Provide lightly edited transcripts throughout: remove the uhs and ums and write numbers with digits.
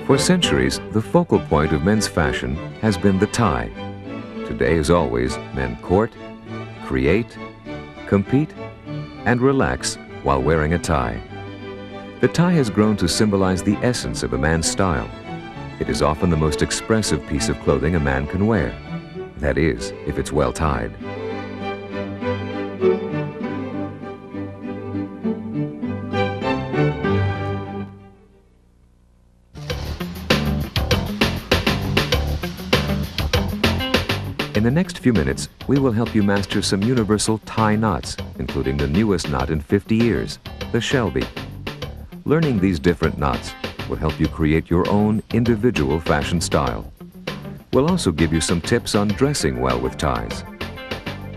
For centuries, the focal point of men's fashion has been the tie. Today, as always, men court, create, compete, and relax while wearing a tie. The tie has grown to symbolize the essence of a man's style. It is often the most expressive piece of clothing a man can wear. That is, if it's well tied. In the next few minutes, we will help you master some universal tie knots, including the newest knot in 50 years, the Shelby. Learning these different knots will help you create your own individual fashion style. We'll also give you some tips on dressing well with ties.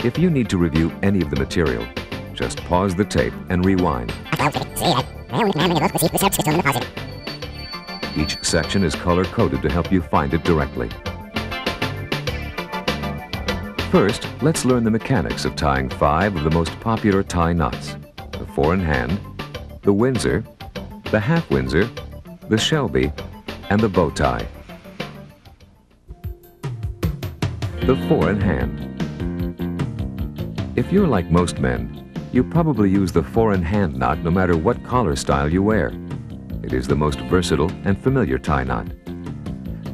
If you need to review any of the material, just pause the tape and rewind. Each section is color-coded to help you find it directly. First, let's learn the mechanics of tying 5 of the most popular tie knots: the 4-in-hand, the Windsor, the Half Windsor, the Shelby, and the bow tie. The 4-in-hand. If you're like most men, you probably use the 4-in-hand knot no matter what collar style you wear. It is the most versatile and familiar tie knot.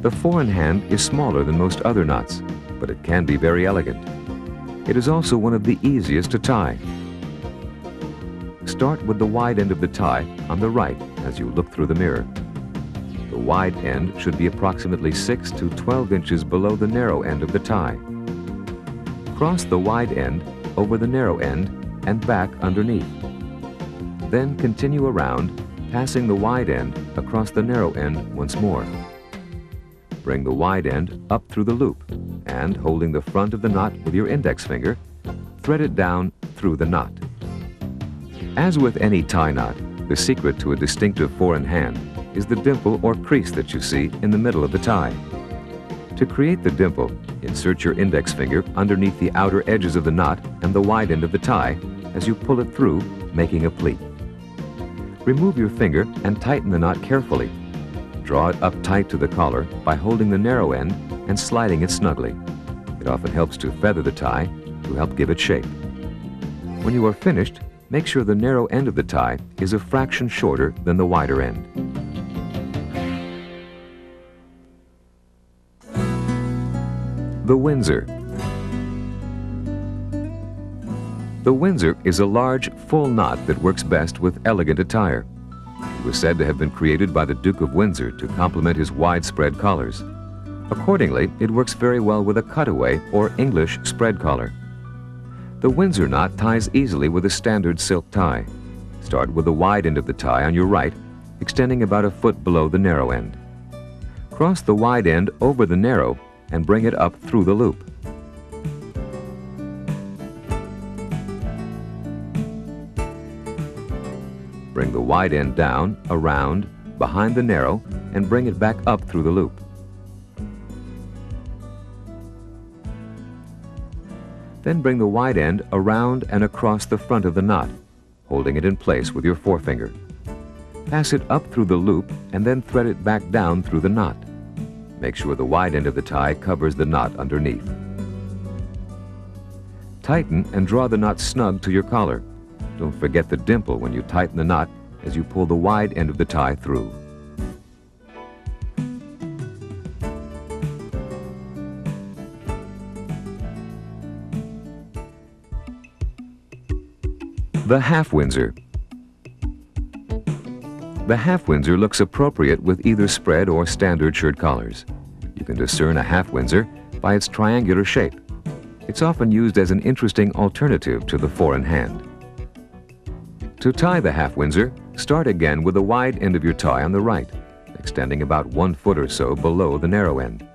The 4-in-hand is smaller than most other knots, but it can be very elegant. It is also one of the easiest to tie. Start with the wide end of the tie on the right as you look through the mirror. The wide end should be approximately 6 to 12 inches below the narrow end of the tie. Cross the wide end over the narrow end and back underneath. Then continue around, passing the wide end across the narrow end once more. Bring the wide end up through the loop and, holding the front of the knot with your index finger, thread it down through the knot. As with any tie knot, the secret to a distinctive 4-in-hand is the dimple or crease that you see in the middle of the tie. To create the dimple, insert your index finger underneath the outer edges of the knot and the wide end of the tie as you pull it through, making a pleat. Remove your finger and tighten the knot carefully. Draw it up tight to the collar by holding the narrow end and sliding it snugly. It often helps to feather the tie to help give it shape. When you are finished, make sure the narrow end of the tie is a fraction shorter than the wider end. The Windsor. The Windsor is a large, full knot that works best with elegant attire. It was said to have been created by the Duke of Windsor to complement his widespread collars. Accordingly, it works very well with a cutaway or English spread collar. The Windsor knot ties easily with a standard silk tie. Start with the wide end of the tie on your right, extending about a foot below the narrow end. Cross the wide end over the narrow and bring it up through the loop. Bring the wide end down, around, behind the narrow, and bring it back up through the loop. Then bring the wide end around and across the front of the knot, holding it in place with your forefinger. Pass it up through the loop and then thread it back down through the knot. Make sure the wide end of the tie covers the knot underneath. Tighten and draw the knot snug to your collar. Don't forget the dimple when you tighten the knot as you pull the wide end of the tie through. The Half Windsor. The Half Windsor looks appropriate with either spread or standard shirt collars. You can discern a Half Windsor by its triangular shape. It's often used as an interesting alternative to the 4-in-hand. To tie the Half Windsor, start again with the wide end of your tie on the right, extending about 1 foot or so below the narrow end.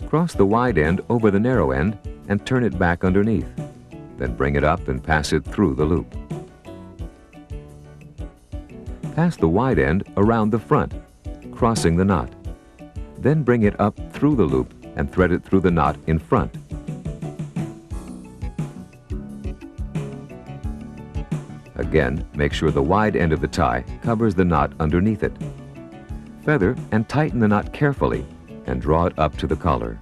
Cross the wide end over the narrow end and turn it back underneath. Then bring it up and pass it through the loop. Pass the wide end around the front, crossing the knot. Then bring it up through the loop and thread it through the knot in front. Again, make sure the wide end of the tie covers the knot underneath it. feather and tighten the knot carefully and draw it up to the collar.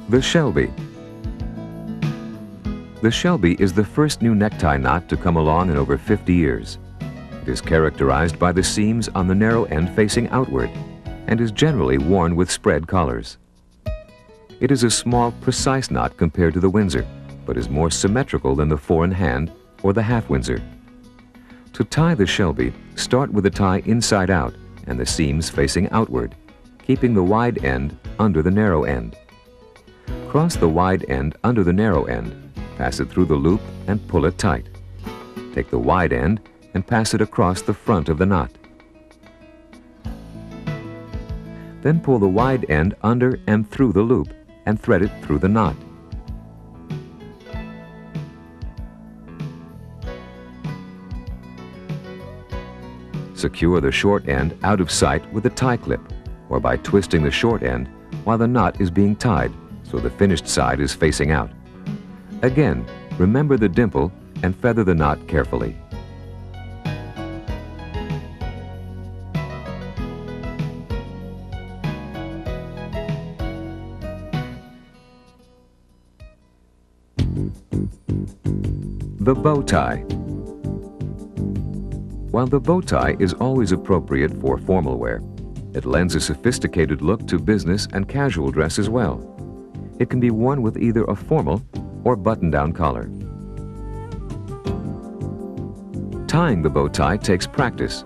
The Shelby. The Shelby is the first new necktie knot to come along in over 50 years. It is characterized by the seams on the narrow end facing outward and is generally worn with spread collars. It is a small, precise knot compared to the Windsor, but is more symmetrical than the 4-in-hand or the Half Windsor. To tie the Shelby, start with the tie inside out and the seams facing outward, keeping the wide end under the narrow end. Cross the wide end under the narrow end, pass it through the loop and pull it tight. Take the wide end and pass it across the front of the knot. Then pull the wide end under and through the loop and thread it through the knot. Secure the short end out of sight with a tie clip or by twisting the short end while the knot is being tied so the finished side is facing out. Again, remember the dimple and feather the knot carefully. The bow tie. While the bow tie is always appropriate for formal wear, it lends a sophisticated look to business and casual dress as well. It can be worn with either a formal or button-down collar. Tying the bow tie takes practice,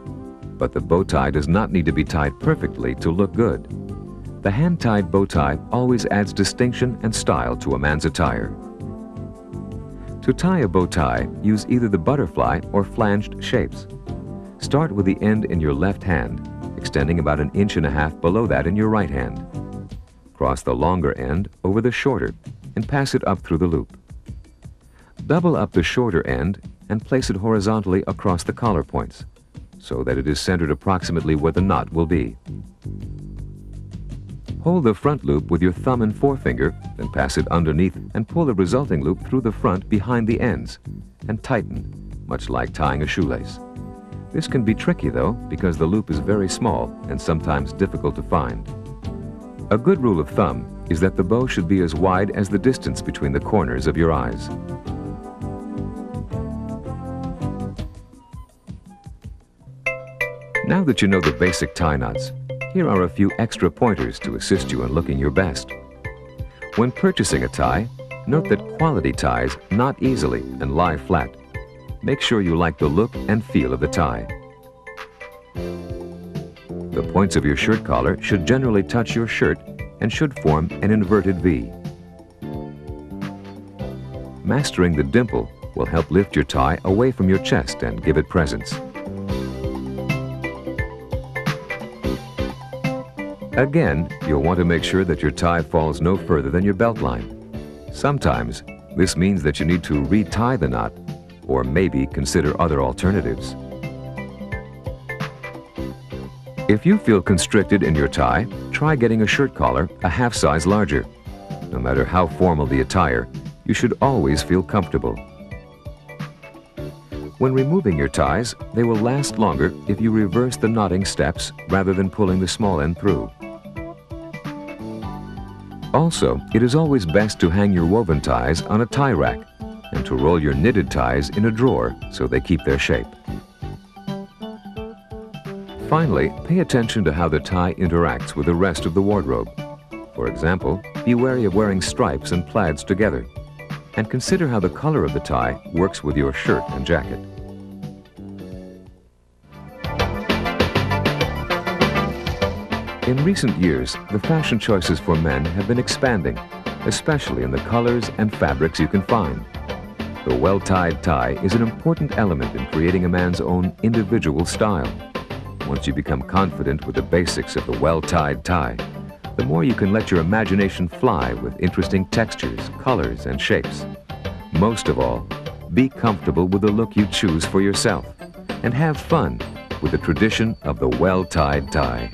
but the bow tie does not need to be tied perfectly to look good. The hand-tied bow tie always adds distinction and style to a man's attire. To tie a bow tie, use either the butterfly or flanged shapes. Start with the end in your left hand, extending about 1.5 inches below that in your right hand. Cross the longer end over the shorter and pass it up through the loop. Double up the shorter end and place it horizontally across the collar points so that it is centered approximately where the knot will be. Hold the front loop with your thumb and forefinger, then pass it underneath and pull the resulting loop through the front behind the ends and tighten, much like tying a shoelace. This can be tricky though, because the loop is very small and sometimes difficult to find. A good rule of thumb is that the bow should be as wide as the distance between the corners of your eyes. Now that you know the basic tie knots, here are a few extra pointers to assist you in looking your best. When purchasing a tie, note that quality ties knot easily and lie flat. Make sure you like the look and feel of the tie. The points of your shirt collar should generally touch your shirt and should form an inverted V. Mastering the dimple will help lift your tie away from your chest and give it presence. Again, you'll want to make sure that your tie falls no further than your belt line. Sometimes, this means that you need to re-tie the knot, or maybe consider other alternatives. If you feel constricted in your tie, try getting a shirt collar a half size larger. No matter how formal the attire, you should always feel comfortable. When removing your ties, they will last longer if you reverse the knotting steps rather than pulling the small end through. Also, it is always best to hang your woven ties on a tie rack and to roll your knitted ties in a drawer so they keep their shape. Finally, pay attention to how the tie interacts with the rest of the wardrobe. For example, be wary of wearing stripes and plaids together, and consider how the color of the tie works with your shirt and jacket. In recent years, the fashion choices for men have been expanding, especially in the colors and fabrics you can find. The well-tied tie is an important element in creating a man's own individual style. Once you become confident with the basics of the well-tied tie, the more you can let your imagination fly with interesting textures, colors, and shapes. Most of all, be comfortable with the look you choose for yourself, and have fun with the tradition of the well-tied tie.